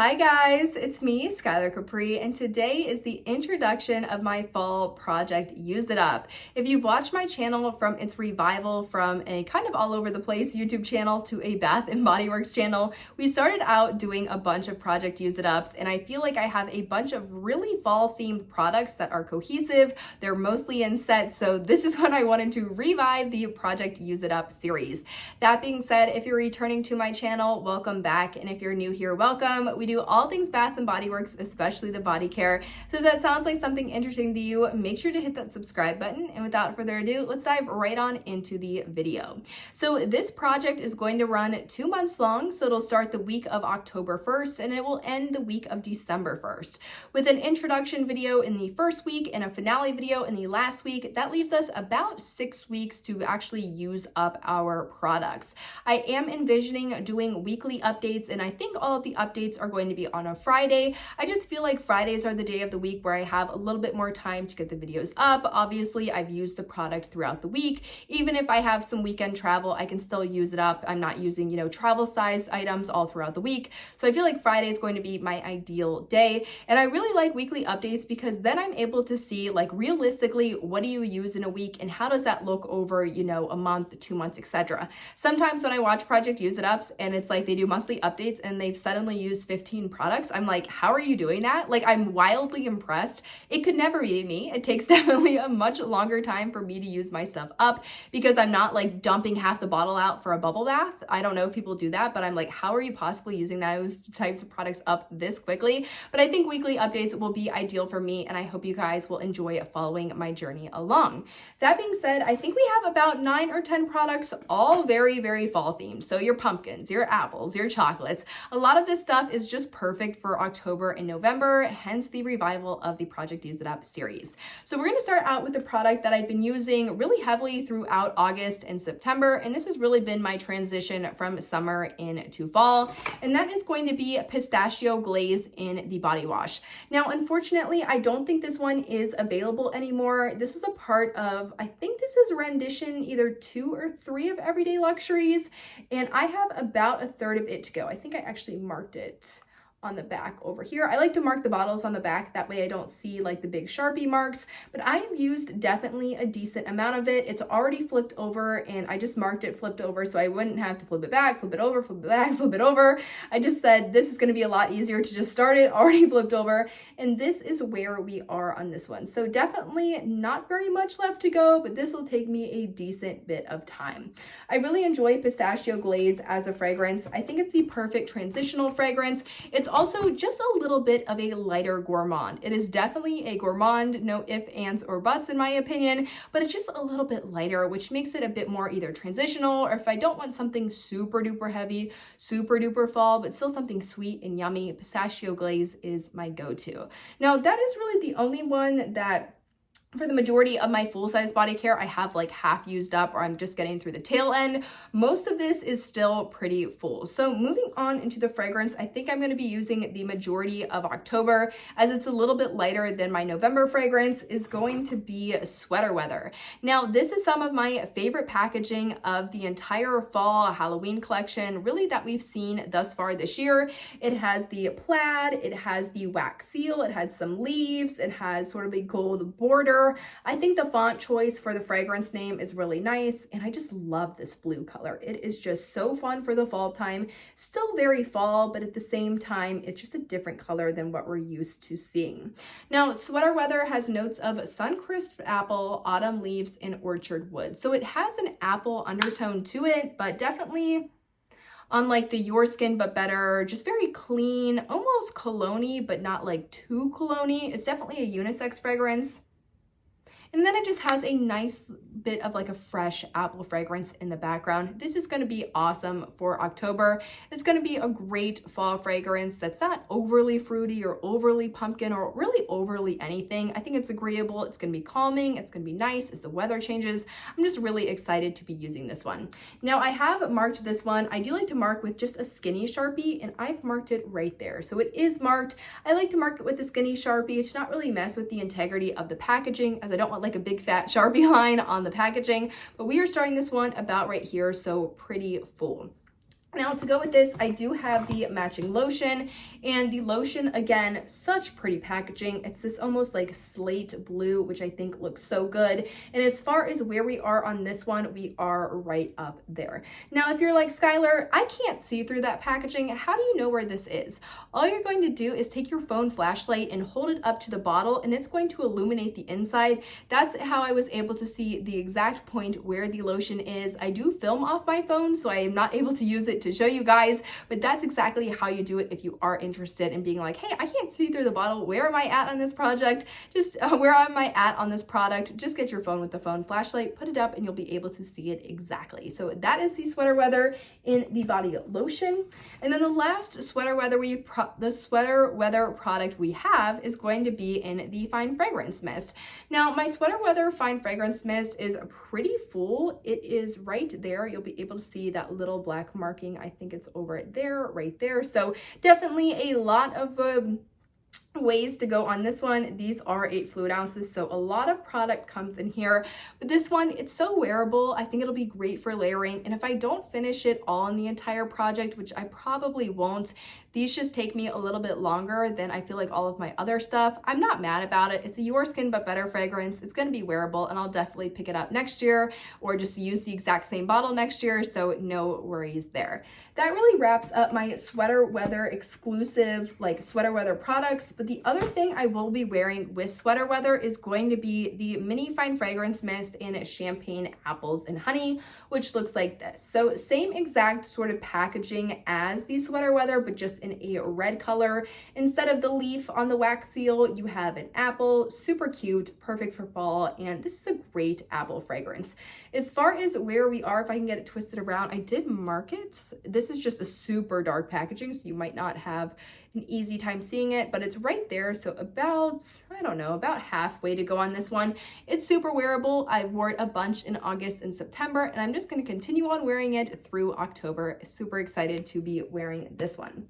Hi guys, it's me, Skylar Capri, and today is the introduction of my fall project, Use It Up. If you've watched my channel from its revival from a kind of all over the place YouTube channel to a Bath and Body Works channel, we started out doing a bunch of Project Use It Ups, and I feel like I have a bunch of really fall themed products that are cohesive. They're mostly in sets, so this is when I wanted to revive the Project Use It Up series. That being said, if you're returning to my channel, welcome back, and if you're new here, welcome. We do all things Bath and Body Works, especially the body care. So if that sounds like something interesting to you, make sure to hit that subscribe button. And without further ado, let's dive right on into the video. So this project is going to run 2 months long. So it'll start the week of October 1st and it will end the week of December 1st. With an introduction video in the first week and a finale video in the last week, that leaves us about 6 weeks to actually use up our products. I am envisioning doing weekly updates, and I think all of the updates are going to be on a Friday. I just feel like Fridays are the day of the week where I have a little bit more time to get the videos up. Obviously, I've used the product throughout the week. Even if I have some weekend travel, I can still use it up. I'm not using, travel size items all throughout the week. So I feel like Friday is going to be my ideal day. And I really like weekly updates because then I'm able to see, like, realistically, what do you use in a week and how does that look over, a month, 2 months, etc. Sometimes when I watch Project Use It Ups and it's like they do monthly updates and they've suddenly used 15 products, I'm like, how are you doing that? Like, I'm wildly impressed. It could never be me. It takes definitely a much longer time for me to use my stuff up because I'm not like dumping half the bottle out for a bubble bath. I don't know if people do that, but I'm like, how are you possibly using those types of products up this quickly? But I think weekly updates will be ideal for me, and I hope you guys will enjoy following my journey along. That being said, I think we have about 9 or 10 products, all very, very fall themed. So your pumpkins, your apples, your chocolates, a lot of this stuff is just perfect for October and November, hence the revival of the Project Use It Up series. So we're going to start out with the product that I've been using really heavily throughout August and September, and this has really been my transition from summer into fall, and that is going to be Pistachio Glaze in the body wash. Now, unfortunately, I don't think this one is available anymore. This was a part of, I think this is rendition either 2 or 3 of Everyday Luxuries, and I have about a third of it to go. I think I actually marked it on the back over here. I like to mark the bottles on the back, that way I don't see like the big Sharpie marks, but I have used definitely a decent amount of it. It's already flipped over and I just marked it flipped over so I wouldn't have to flip it back, flip it over, flip it back, flip it over. I just said this is going to be a lot easier to just start it already flipped over, and this is where we are on this one. So definitely not very much left to go, but this will take me a decent bit of time. I really enjoy Pistachio Glaze as a fragrance. I think it's the perfect transitional fragrance. It's also just a little bit of a lighter gourmand. It is definitely a gourmand, no ifs, ands, or buts in my opinion, but it's just a little bit lighter, which makes it a bit more either transitional, or if I don't want something super duper heavy, super duper fall, but still something sweet and yummy, Pistachio Glaze is my go-to. Now, that is really the only one that for the majority of my full-size body care, I have like half used up, or I'm just getting through the tail end. Most of this is still pretty full. So moving on into the fragrance, I think I'm going to be using the majority of October, as it's a little bit lighter than my November fragrance, is going to be Sweater Weather. Now, this is some of my favorite packaging of the entire fall Halloween collection, really, that we've seen thus far this year. It has the plaid, it has the wax seal, it has some leaves, it has sort of a gold border. I think the font choice for the fragrance name is really nice, and I just love this blue color. It is just so fun for the fall time. Still very fall, but at the same time, it's just a different color than what we're used to seeing. Now, Sweater Weather has notes of sun-crisped apple, autumn leaves, and orchard wood. So it has an apple undertone to it, but definitely unlike the Your Skin But Better, just very clean, almost cologne-y, but not like too cologne-y. It's definitely a unisex fragrance. And then it just has a nice bit of like a fresh apple fragrance in the background. This is going to be awesome for October. It's going to be a great fall fragrance that's not overly fruity or overly pumpkin or really overly anything. I think it's agreeable. It's going to be calming. It's going to be nice as the weather changes. I'm just really excited to be using this one. Now, I have marked this one. I do like to mark with just a skinny Sharpie, and I've marked it right there. So it is marked. I like to mark it with a skinny Sharpie to not really mess with the integrity of the packaging, as I don't want like a big fat Sharpie line on the packaging, but we are starting this one about right here, so pretty full. Now to go with this, I do have the matching lotion, and the lotion, again, such pretty packaging. It's this almost like slate blue, which I think looks so good. And as far as where we are on this one, we are right up there. Now, if you're like, Skylar, I can't see through that packaging, how do you know where this is? All you're going to do is take your phone flashlight and hold it up to the bottle, and it's going to illuminate the inside. That's how I was able to see the exact point where the lotion is. I do film off my phone, so I am not able to use it to show you guys, but that's exactly how you do it if you are interested in being like, hey, I can't see through the bottle. Where am I at on this project? Just where am I at on this product? Just get your phone with the phone flashlight, put it up, and you'll be able to see it exactly. So that is the Sweater Weather in the body lotion. And then the last Sweater Weather product we have is going to be in the Fine Fragrance Mist. Now, my Sweater Weather Fine Fragrance Mist is pretty full. It is right there. You'll be able to see that little black marking. I think it's over there, right there. So definitely a lot of ways to go on this one. These are 8 fluid ounces, so a lot of product comes in here, but this one, it's so wearable. I think it'll be great for layering, and if I don't finish it all in the entire project, which I probably won't, these just take me a little bit longer than I feel like all of my other stuff. I'm not mad about it. It's a Your Skin But Better fragrance. It's going to be wearable, and I'll definitely pick it up next year or just use the exact same bottle next year, so no worries there. That really wraps up my Sweater Weather exclusive, like Sweater Weather products. But the other thing I will be wearing with Sweater Weather is going to be the Mini Fine Fragrance Mist in Champagne Apples and Honey, which looks like this. So same exact sort of packaging as the Sweater Weather, but just in a red color. Instead of the leaf on the wax seal, you have an apple, super cute, perfect for fall, and this is a great apple fragrance. As far as where we are, if I can get it twisted around, I did mark it. This is just a super dark packaging, so you might not have an easy time seeing it, but it's right there. So about, I don't know, about halfway to go on this one. It's super wearable. I wore it a bunch in August and September, and I'm just going to continue on wearing it through October. Super excited to be wearing this one.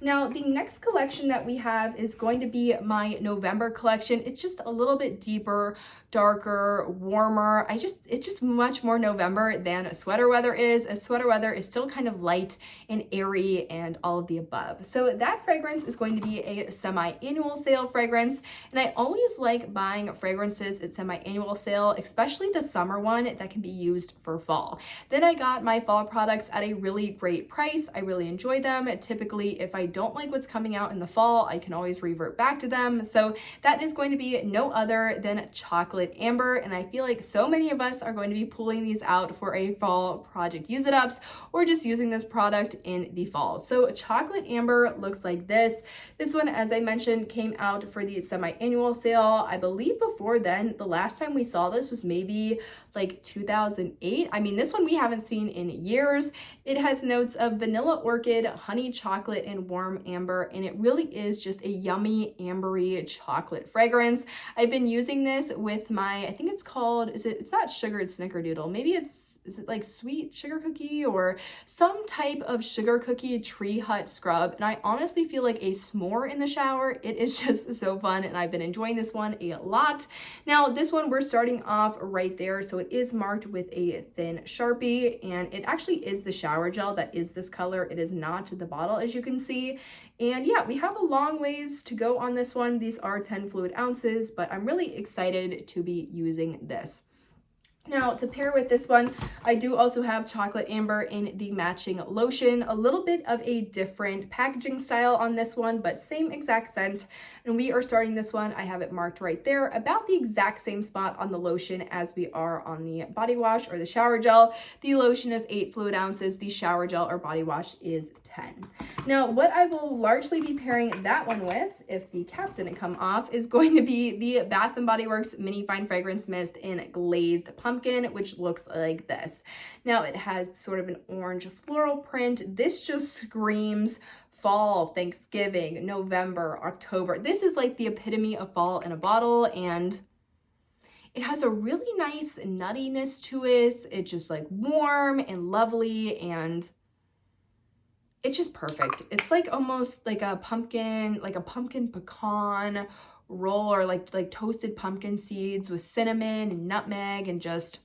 Now, the next collection that we have is going to be my November collection. It's just a little bit deeper, darker, warmer. It's just much more November than Sweater Weather is, as Sweater Weather is still kind of light and airy and all of the above. So that fragrance is going to be a semi-annual sale fragrance, and I always like buying fragrances at semi-annual sale, especially the summer one that can be used for fall. Then I got my fall products at a really great price. I really enjoy them. Typically, if I don't like what's coming out in the fall, I can always revert back to them. So that is going to be no other than Chocolate Amber, and I feel like so many of us are going to be pulling these out for a fall project use it ups or just using this product in the fall. So Chocolate Amber looks like this. This one, as I mentioned, came out for the semi-annual sale. I believe before then, the last time we saw this was maybe like 2008. I mean, this one we haven't seen in years. It has notes of vanilla orchid, honey chocolate, and warm amber, and it really is just a yummy ambery chocolate fragrance. I've been using this with my, I think it's called, it's not sugared snickerdoodle. Maybe is it like sweet sugar cookie or some type of sugar cookie tree hut scrub, and I honestly feel like a s'more in the shower. It is just so fun, and I've been enjoying this one a lot. Now this one, we're starting off right there, so it is marked with a thin Sharpie, and it actually is the shower gel that is this color. It is not the bottle, as you can see. And yeah, we have a long ways to go on this one. These are 10 fluid ounces, but I'm really excited to be using this. Now, to pair with this one, I do also have Chocolate Amber in the matching lotion. A little bit of a different packaging style on this one, but same exact scent. And we are starting this one, I have it marked right there, about the exact same spot on the lotion as we are on the body wash or the shower gel. The lotion is 8 fluid ounces. The shower gel or body wash is 10. Now, what I will largely be pairing that one with, if the cap didn't come off, is going to be the Bath & Body Works Mini Fine Fragrance Mist in Glazed Pumpkin, which looks like this. Now, it has sort of an orange floral print. This just screams fall, Thanksgiving, November, October. This is like the epitome of fall in a bottle, and it has a really nice nuttiness to it. It's just like warm and lovely, and it's just perfect. It's like almost like a pumpkin pecan roll, or like toasted pumpkin seeds with cinnamon and nutmeg, and just,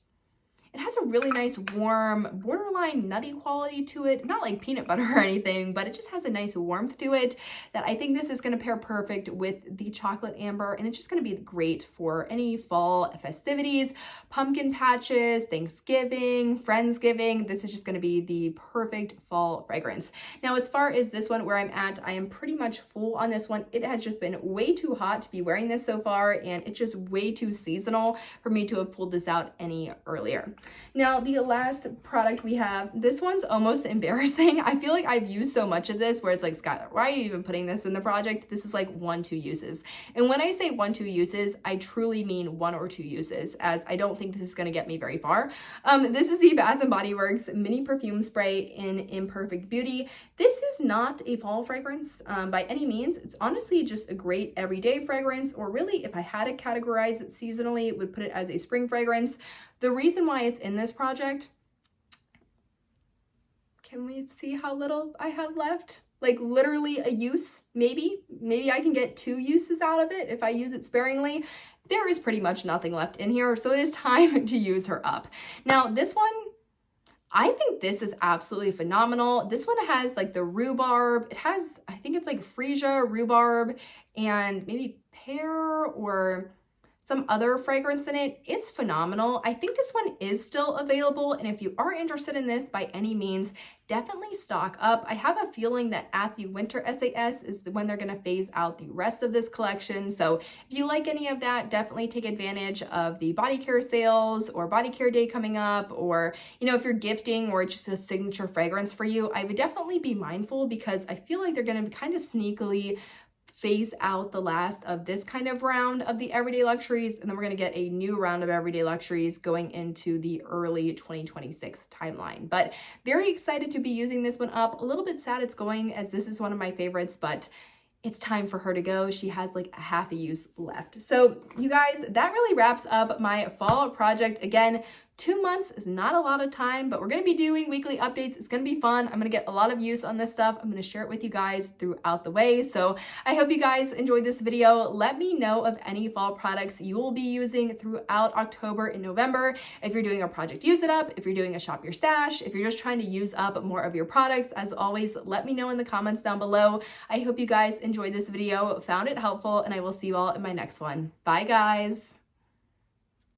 it has a really nice, warm, borderline nutty quality to it. Not like peanut butter or anything, but it just has a nice warmth to it that I think this is going to pair perfect with the chocolate amber, and it's just going to be great for any fall festivities, pumpkin patches, Thanksgiving, Friendsgiving. This is just going to be the perfect fall fragrance. Now, as far as this one, where I'm at, I am pretty much full on this one. It has just been way too hot to be wearing this so far, and it's just way too seasonal for me to have pulled this out any earlier. Now, the last product we have, this one's almost embarrassing. I feel like I've used so much of this where it's like, Skylar, why are you even putting this in the project? This is like 1-2 uses. And when I say 1-2 uses, I truly mean 1 or 2 uses, as I don't think this is going to get me very far. This is the Bath & Body Works mini perfume spray in Imperfect Beauty. This is not a fall fragrance by any means. It's honestly just a great everyday fragrance, or really, if I had to categorize it seasonally, it would put it as a spring fragrance. The reason why it's in this project, can we see how little I have left? Like literally a use, maybe I can get 2 uses out of it if I use it sparingly. There is pretty much nothing left in here, so it is time to use her up. Now, this one, I think this is absolutely phenomenal. This one has like the rhubarb. It has, I think it's like freesia, rhubarb, and maybe pear or some other fragrance in it. It's phenomenal. I think this one is still available, and if you are interested in this by any means, definitely stock up. I have a feeling that at the winter SAS is when they're going to phase out the rest of this collection. So if you like any of that, definitely take advantage of the body care sales or body care day coming up, or, you know, if you're gifting or it's just a signature fragrance for you, I would definitely be mindful, because I feel like they're going to kind of sneakily phase out the last of this kind of round of the everyday luxuries, and then we're going to get a new round of everyday luxuries going into the early 2026 timeline. But very excited to be using this one up. A little bit sad it's going, as this is one of my favorites, but it's time for her to go. She has like a half a use left. So you guys, that really wraps up my fall project. Again, 2 months is not a lot of time, but we're going to be doing weekly updates. It's going to be fun. I'm going to get a lot of use on this stuff. I'm going to share it with you guys throughout the way. So I hope you guys enjoyed this video. Let me know of any fall products you will be using throughout October and November. If you're doing a project use it up, if you're doing a shop your stash, if you're just trying to use up more of your products, as always, let me know in the comments down below. I hope you guys enjoyed this video, found it helpful, and I will see you all in my next one. Bye guys.